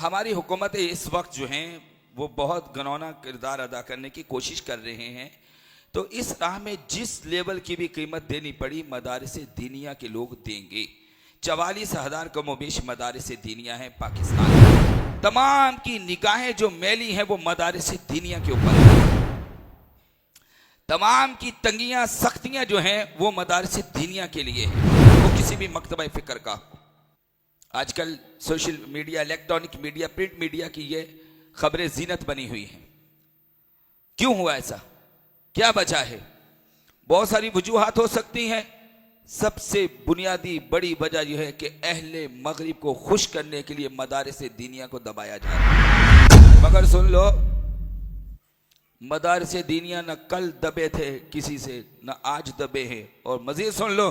हमारी हुकूमत इस वक्त जो हैं वो बहुत घनौना किरदार अदा करने की कोशिश कर रहे हैं। तो इस राह में जिस लेवल की भी कीमत देनी पड़ी मदारिस दीनिया के लोग देंगे। 44,000 कमोबेश मदारिस दीनिया हैं पाकिस्तान में। तमाम की निगाहें जो मैली हैं वो मदारिस दीनिया के ऊपर हैं। तमाम की तंगियां सख्तियां जो हैं वो मदारिस दीनिया के लिए हैं, वो किसी भी मकतबा फ़िक्र का। आजकल social media, electronic media, print media की ये खबरें जीनत बनी हुई हैं। क्यों हुआ ऐसा, क्या वजह है? बहुत सारी वजूहात हो सकती हैं। सबसे बुनियादी बड़ी वजह यह है कि अहले मगरिब को खुश करने के लिए मदारिस दीनिया को दबाया जा रहा है। मगर सुन लो, मदारिस दीनिया न कल दबे थे किसी से, न आज दबे हैं। और मजीद सुन लो,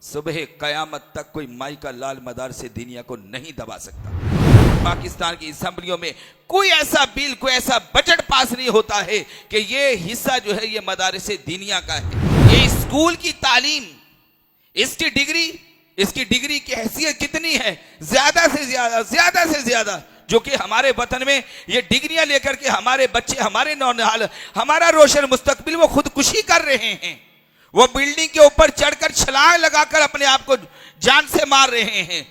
सुबह कयामत तक कोई माई का लाल मदारिस दीनिया को नहीं दबा सकता। पाकिस्तान की असम्बलियों में कोई ऐसा बिल, कोई ऐसा बजट पास नहीं होता है कि ये हिस्सा जो है ये मदारिस दीनिया का है। ये स्कूल की तालीम, इसकी डिग्री की हैसियत कितनी है? ज्यादा से ज्यादा जो कि हमारे वतन में ये डिग्रियां लेकर के हमारे बच्चे, हमारे नौनिहाल, हमारा रोशन मुस्तकबिल वो खुदकुशी कर रहे हैं। वो बिल्डिंग के ऊपर चढ़कर छलांग लगाकर अपने आप को जान से मार रहे हैं।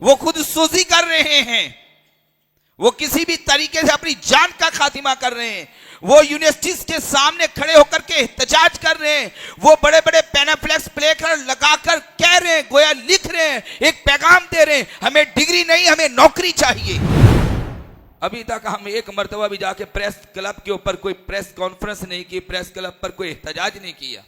वो खुद सूजी कर रहे हैं। वो किसी भी तरीके से अपनी जान का खातिमा कर रहे हैं। वो यूनिवर्सिटीज के सामने खड़े होकर के एहतजाज कर रहे हैं। वो बड़े बड़े पैनाफ्लेक्स प्लेकर लगाकर कह रहे हैं, गोया लिख रहे हैं, एक पैगाम दे रहे हैं, हमें डिग्री नहीं, हमें नौकरी चाहिए। अभी तक हम एक मर्तबा भी जाके प्रेस क्लब के ऊपर कोई प्रेस कॉन्फ्रेंस नहीं की, प्रेस क्लब पर कोई एहतजाज नहीं किया,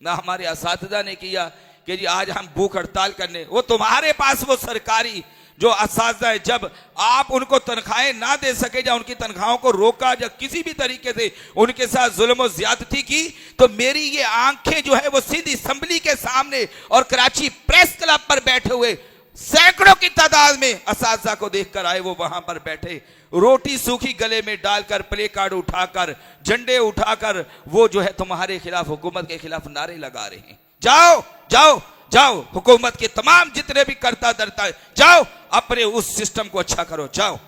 ना हमारे असातिज़ा ने किया कि जी आज हम भूख हड़ताल करने। वो तुम्हारे पास वो सरकारी जो असातिज़ा है, जब आप उनको तनख्वाहें ना दे सके या उनकी तनख्वाहों को रोका या किसी भी तरीके से उनके साथ जुल्म और ज्यादती की, तो मेरी ये आंखें जो है वो सीधी असम्बली के सामने और कराची प्रेस क्लब पर बैठे हुए सैकड़ों की तादाद में असातिज़ा को देखकर आए। वो वहां पर बैठे रोटी सूखी गले में डालकर, प्ले कार्ड उठाकर, झंडे उठाकर वो जो है तुम्हारे खिलाफ, हुकूमत के खिलाफ नारे लगा रहे हैं। जाओ जाओ जाओ, हुकूमत के तमाम जितने भी करता धरता है, जाओ अपने उस सिस्टम को अच्छा करो। जाओ,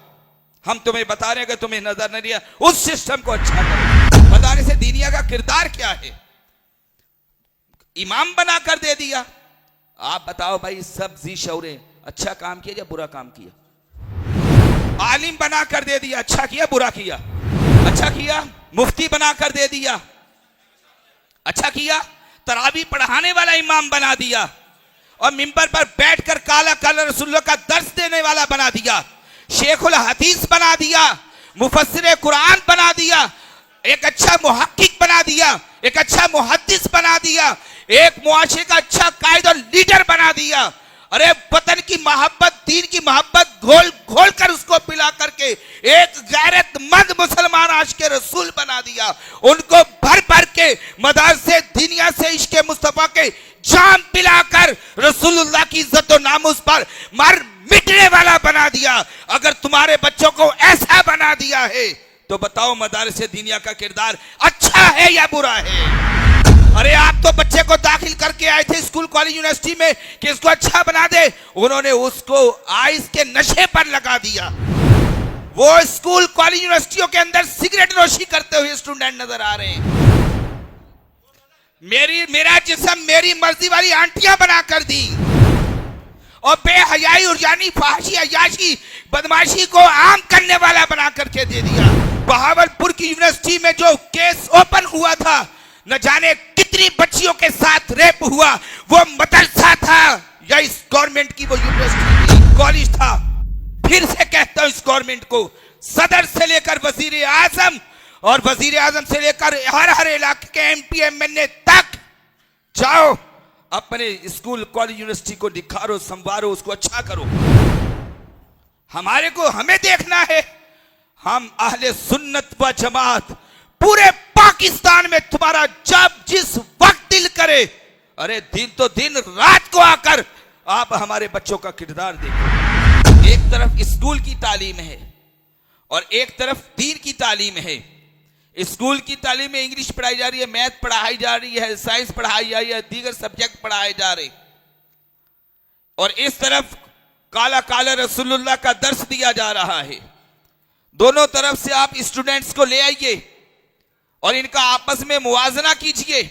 हम तुम्हें बता रहे हैं कि तुम्हें नजर नहीं दिया, उस सिस्टम को अच्छा करो। मदारिस दीनिया का किरदार क्या है? इमाम बना कर दे दिया। आप बताओ भाई, सब जी शौरे अच्छा काम किया या बुरा काम किया? आलिम बना कर दे दिया, अच्छा किया बुरा किया? अच्छा किया। मुफ्ती बना कर दे दिया, अच्छा किया। तरावी पढ़ाने वाला इमाम बना दिया और मिंबर पर बैठकर काला काला रसूलुल्लाह का दर्स देने वाला बना दिया। शेखुल हदीस बना दिया, मुफस्सिर कुरान बना दिया, एक अच्छा मुहक्किक बना दिया, एक अच्छा मुहद्दिस बना दिया, एक मुआशरे का अच्छा कायद और लीडर बना दिया। अरे वतन की मोहब्बत, दीन की मोहब्बत घोल घोल कर उसको पिला करके एक गैरतमंद मुसलमान आशिक़े रसूल बना दिया। उनको भर भर के मदारिस दीनिया से इश्क़े मुस्तफ़ा के जाम पिलाकर रसूलुल्लाह की इज्जत और नामुस पर मर मिटने वाला बना दिया। अगर तुम्हारे बच्चों को ऐसा बना दिया है तो बताओ मदारिस दीनिया का किरदार अच्छा है या बुरा है? अरे आप तो बच्चे को दाखिल करके आए थे स्कूल, कॉलेज, यूनिवर्सिटी में कि इसको अच्छा बना दे, उन्होंने उसको आइस के नशे पर लगा दिया। वो स्कूल, कॉलेज, यूनिवर्सिटियों के अंदर सिगरेट नोशी करते हुए स्टूडेंट नजर आ रहे हैं। मेरा जिस्म मेरी मर्जी वाली आंटियां बना कर दी और बेहयाई, उर्जानी, फहाशी, अयाशी, बदमाशी को आम करने वाला बना करके दे दिया। बहावलपुर की यूनिवर्सिटी में जो केस ओपन हुआ था, न जाने कितनी बच्चियों के साथ रेप हुआ, वो मदरसा था या इस गवर्नमेंट की वो यूनिवर्सिटी कॉलेज था? फिर से कहता हूं इस गवर्नमेंट को, सदर से लेकर वजीर आजम और वजीर आजम से लेकर हर इलाके के MP MLA तक जाओ, अपने स्कूल, कॉलेज, यूनिवर्सिटी को निखारो, संवारो, उसको अच्छा करो। हमें देखना है, हम अहले सुन्नत व जमात पूरे पाकिस्तान में तुम्हारा जब जिस वक्त दिल करे, अरे दिन तो दिन, रात को आकर आप हमारे बच्चों का किरदार देखो। एक तरफ स्कूल की तालीम है और एक तरफ दीन की तालीम है। स्कूल की तालीम में इंग्लिश पढ़ाई जा रही है, मैथ पढ़ाई जा रही है, साइंस पढ़ाई जा रही है, दीगर सब्जेक्ट पढ़ाए जा रहे, और इस तरफ काला काला रसूलुल्लाह का दर्स दिया जा रहा है। दोनों तरफ से आप स्टूडेंट्स को ले आइए और इनका आपस में मुवाजना कीजिए।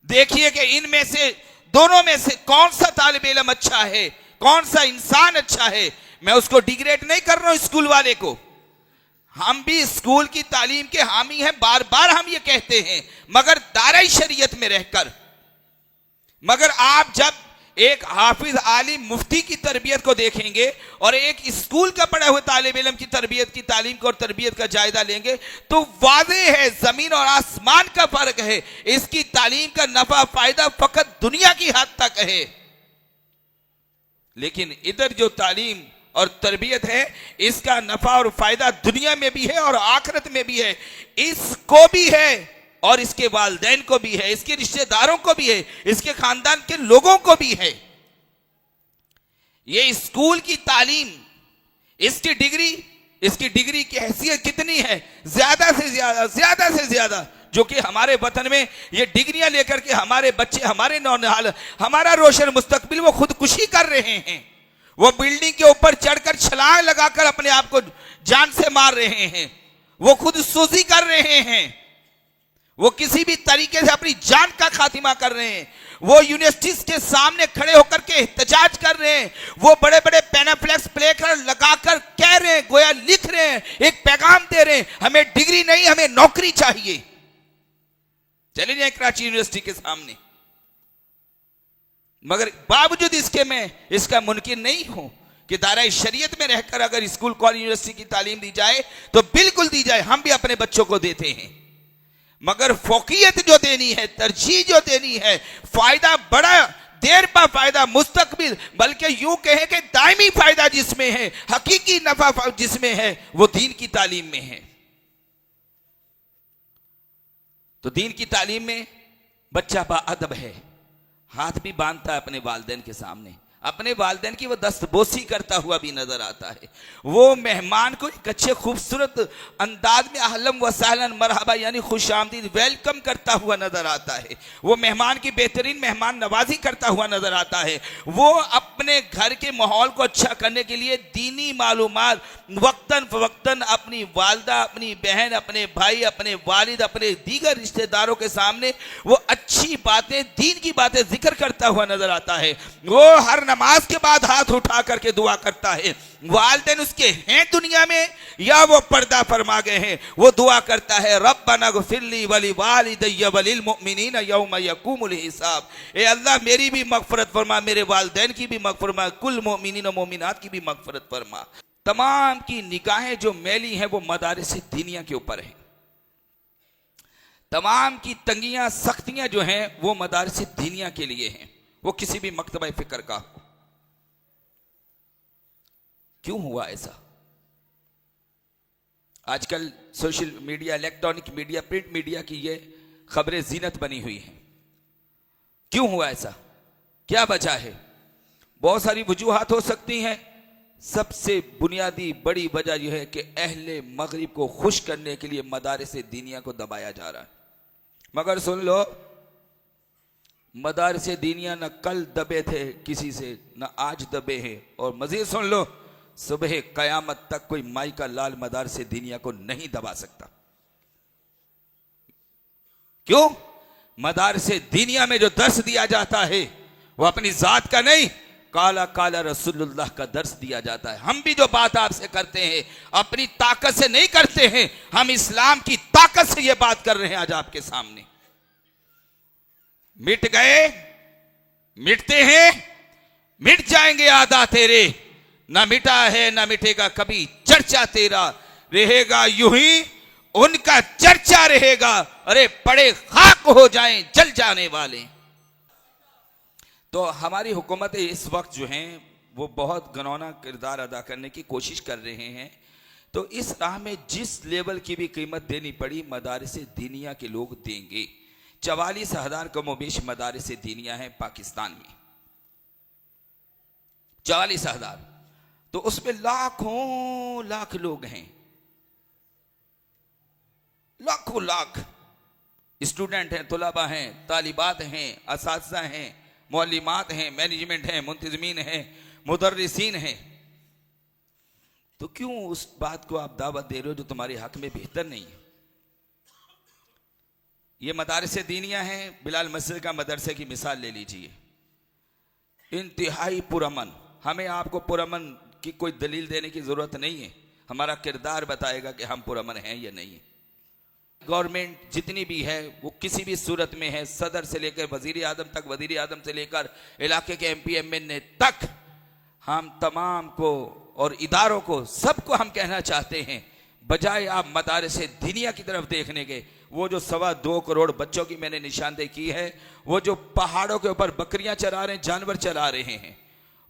देखिए कि इनमें से दोनों में से कौन सा तालिब इल्म अच्छा है, कौन सा इंसान अच्छा है। मैं उसको डिग्रेड नहीं कर रहा हूं स्कूल वाले को, हम भी स्कूल की तालीम के हामी हैं, बार बार हम ये कहते हैं, मगर दायरा शरीयत में रहकर। मगर आप जब एक हाफिज आलिम मुफ्ती की तरबियत को देखेंगे और एक स्कूल का पढ़े हुए तालिब इल्म की तरबियत की तालीम को और तरबियत का जायजा लेंगे तो वाज़ेह है जमीन और आसमान का फर्क है। इसकी तालीम का नफा फायदा फकत दुनिया की हद तक है, लेकिन इधर जो तालीम और तरबियत है इसका नफा और फायदा दुनिया में भी है और आखिरत में भी है। इसको भी है और इसके वालिदैन को भी है, इसके रिश्तेदारों को भी है, इसके खानदान के लोगों को भी है। ये स्कूल की तालीम, इसकी डिग्री की हैसियत कितनी है? ज्यादा से ज्यादा जो कि हमारे वतन में ये डिग्रियां लेकर के हमारे बच्चे, हमारे नौनिहाल, हमारा रोशन मुस्तकबिल वो खुदकुशी कर रहे हैं। वो बिल्डिंग के ऊपर चढ़कर छलांग लगाकर अपने आप को जान से मार रहे हैं, वो खुद सूजी कर रहे हैं, वो किसी भी तरीके से अपनी जान का खातिमा कर रहे हैं। वो यूनिवर्सिटीज के सामने खड़े होकर के एहतजाज कर रहे हैं, वो बड़े बड़े पैनाफ्लेक्स प्ले कर लगाकर कह रहे हैं, गोया लिख रहे हैं, एक पैगाम दे रहे हैं, हमें डिग्री नहीं हमें नौकरी चाहिए। चले जाए कराची यूनिवर्सिटी के सामने, मगर बावजूद इसके मैं इसका मुमकिन नहीं हूं कि दायरा शरीयत में रहकर अगर स्कूल कॉलेज यूनिवर्सिटी की तालीम दी जाए तो बिल्कुल दी जाए, हम भी अपने बच्चों को देते हैं। मगर फोकियत जो देनी है, तरजीह जो देनी है, फायदा बड़ा देर पा फायदा मुस्तकबिल, बल्कि यूं कहें कि दायमी फायदा जिसमें है, हकीकी नफा जिसमें है, वो दीन की तालीम में है। तो दीन की तालीम में बच्चा बाअदब है, हाथ भी बांधता है अपने वालिदैन के सामने, अपने वालिदैन की वो दस्तबोसी करता हुआ भी नजर आता है। वो मेहमान को एक अच्छे खूबसूरत अंदाज में अहलन व सहलन मरहबा यानी खुश आमदीद वेलकम करता हुआ नजर आता है। वो मेहमान की बेहतरीन मेहमान नवाजी करता हुआ नजर आता है। वो अपने घर के माहौल को अच्छा करने के लिए दीनी मालूमात वक्तन फवक्तन अपनी वालदा, अपनी बहन, अपने भाई, अपने वालिद, अपने दीगर रिश्तेदारों के सामने वो अच्छी बातें, दीन की बातें जिक्र करता हुआ नजर आता है। वो हर नमाज के बाद हाथ उठा करके दुआ करता है। वालिदैन उसके हैं दुनिया में या वो पर्दा फरमा गए हैं, वो दुआ करता है, रब्बना गफिरली वली वालिदैया वलिल मुमिनीन यौम यकुमुल हिसाब। ए अल्लाह मेरी भी मगफरत फरमा, मेरे वालिदैन की भी मगफरत फरमा, कुल मोमिनीन और मोमिनात की भी मगफरत फरमा। तमाम की निगाहें जो मैली हैं वो मदारिस दीनिया के ऊपर हैं। तमाम की तंगियां सख्तियां जो हैं वो मदारिस दीनिया के लिए हैं, वो किसी भी मकतबा फिक्र का हो। क्यों हुआ ऐसा? आजकल social media, electronic media, print media की ये खबरें जीनत बनी हुई हैं। क्यों हुआ ऐसा? क्या वजह है? बहुत सारी वजूहात हो सकती हैं। सबसे बुनियादी बड़ी वजह यह है कि अहले मगरिब को खुश करने के लिए मदारिस दीनिया को दबाया जा रहा है। मगर सुन लो, मदारिस दीनिया न कल दबे थे किसी से, न आज दबे हैं, और मजीद सुन लो, सुबह कयामत तक कोई माई का लाल मदारिस दीनिया को नहीं दबा सकता। क्यों? मदारिस दीनिया में जो दर्स दिया जाता है वो अपनी जात का नहीं, काला काला रसूलुल्लाह का दर्स दिया जाता है। हम भी जो बात आपसे करते हैं अपनी ताकत से नहीं करते हैं, हम इस्लाम की ताकत से ये बात कर रहे हैं आज आपके सामने। मिट गए, मिटते हैं, मिट जाएंगे आदा तेरे, ना मिटा है ना मिटेगा कभी चर्चा तेरा, रहेगा यूं ही उनका चर्चा रहेगा, अरे पड़े खाक हो जाएं जल जाने वाले। तो हमारी हुकूमत इस वक्त जो हैं वो बहुत घनौना किरदार अदा करने की कोशिश कर रहे हैं। तो इस राह में जिस लेवल की भी कीमत देनी पड़ी मदारिस दीनिया के लोग देंगे। 44,000 कमोबेश मदारिस दीनिया है पाकिस्तान में, 44,000। तो उसमें लाखों लाख लोग हैं, लाखों लाख स्टूडेंट हैं, तुलबा हैं, तालिबात हैं, असातिज़ा हैं, मौलिमात हैं, मैनेजमेंट हैं, मुंतज़मीन हैं, मुदर्रिसीन हैं। तो क्यों उस बात को आप दावत दे रहे हो जो तुम्हारे हक में बेहतर नहीं है? ये मदारसे दीनिया हैं। बिलाल मस्जिद का मदरसे की मिसाल ले लीजिए, इंतहाई पुरअमन। हमें आपको पुरअमन की कोई दलील देने की जरूरत नहीं है, हमारा किरदार बताएगा कि हम पुरअमन हैं या नहीं। गवर्नमेंट जितनी भी है वो किसी भी सूरत में है, सदर से लेकर वजीर आजम तक, वजीर आजम से लेकर इलाके के MP MNA तक, हम तमाम को और इदारों को, सबको हम कहना चाहते हैं, बजाय आप मदारसे दीनिया की तरफ देखने के, वो जो 2.25 करोड़ बच्चों की मैंने निशानदेही की है, वो जो पहाड़ों के ऊपर बकरियां चरा रहे हैं, जानवर चला रहे हैं,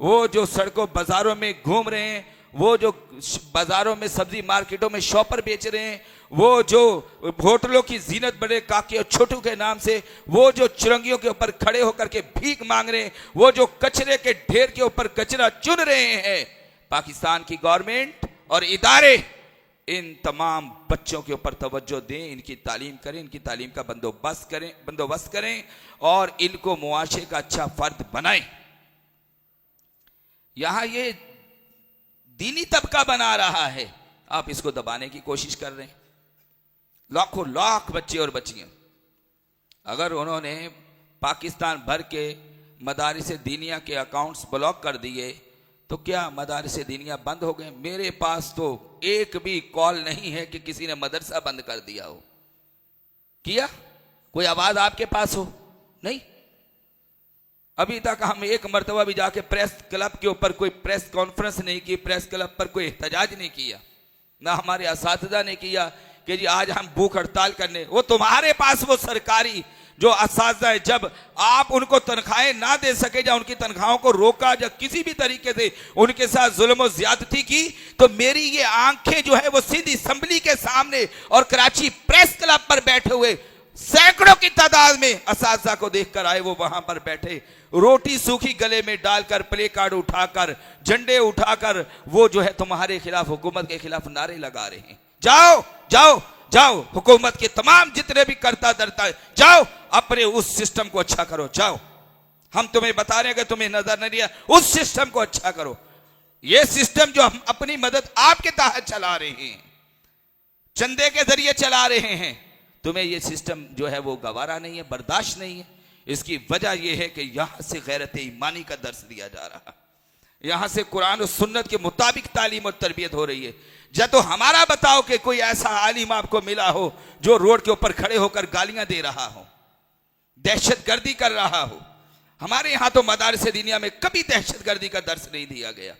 वो जो सड़कों बाजारों में घूम रहे हैं, वो जो बाजारों में सब्जी मार्केटों में शॉपर बेच रहे हैं, वो जो होटलों की जीनत बड़े काके और छोटू के नाम से, वो जो चुरंगियों के ऊपर खड़े होकर के भीख मांग रहे हैं, वो जो कचरे के ढेर के ऊपर कचरा चुन रहे हैं, पाकिस्तान की गवर्नमेंट और इदारे इन तमाम बच्चों के ऊपर तवज्जो दें, इनकी तालीम करें, इनकी तालीम का बंदोबस्त करें और इनको मुआशरे का अच्छा फर्द बनाएं। यहां ये दीनी तबका बना रहा है, आप इसको दबाने की कोशिश कर रहे हैं। लाखों लाख बच्चे और बच्चियां, अगर उन्होंने पाकिस्तान भर के मदारिस दीनिया के अकाउंट्स ब्लॉक कर दिए तो क्या मदारिस दीनिया बंद हो गए? मेरे पास तो एक भी कॉल नहीं है कि किसी ने मदरसा बंद कर दिया हो। किया? कोई आवाज आपके पास हो? नहीं। अभी तक हम एक मर्तबा भी जाके प्रेस क्लब के ऊपर कोई प्रेस कॉन्फ्रेंस नहीं की, प्रेस क्लब पर कोई एहतजाज नहीं किया, ना हमारे असातिज़ा ने किया कि जी आज हम भूख हड़ताल करने। वो तुम्हारे पास वो सरकारी जो असातिज़ा है, जब आप उनको तनख्वाहें ना दे सके या उनकी तनख्वाहों को रोका या किसी भी तरीके से उनके साथ जुल्म और ज्यादती की, तो मेरी ये आंखें जो है वो सीधी असेंबली के सामने और कराची प्रेस क्लब पर बैठे हुए सैकड़ों की तादाद में असातिज़ा को देखकर आए। वो वहां पर बैठे रोटी सूखी गले में डालकर, प्ले कार्ड उठाकर, झंडे उठाकर, वो जो है तुम्हारे खिलाफ, हुकूमत के खिलाफ नारे लगा रहे हैं। जाओ जाओ जाओ, हुकूमत के तमाम जितने भी करता धरता है, जाओ अपने उस सिस्टम को अच्छा करो। जाओ, हम तुम्हें बता रहे हैं कि तुम्हें नजर नहीं आया, उस सिस्टम को अच्छा करो। ये सिस्टम जो हम अपनी मदद आपके तहत चला रहे हैं, चंदे के जरिए चला रहे हैं, तुम्हें ये सिस्टम जो है वो गवारा नहीं है, बर्दाश्त नहीं है। इसकी वजह यह है कि यहां से गैरत ईमानी का दर्स दिया जा रहा है, यहां से कुरान और सुन्नत के मुताबिक तालीम और तरबियत हो रही है। या तो हमारा बताओ कि कोई ऐसा आलिम आपको मिला हो जो रोड के ऊपर खड़े होकर गालियां दे रहा हो, दहशतगर्दी कर रहा हो। हमारे यहां तो मदारिस दीनिया में कभी दहशतगर्दी का दर्स नहीं दिया गया।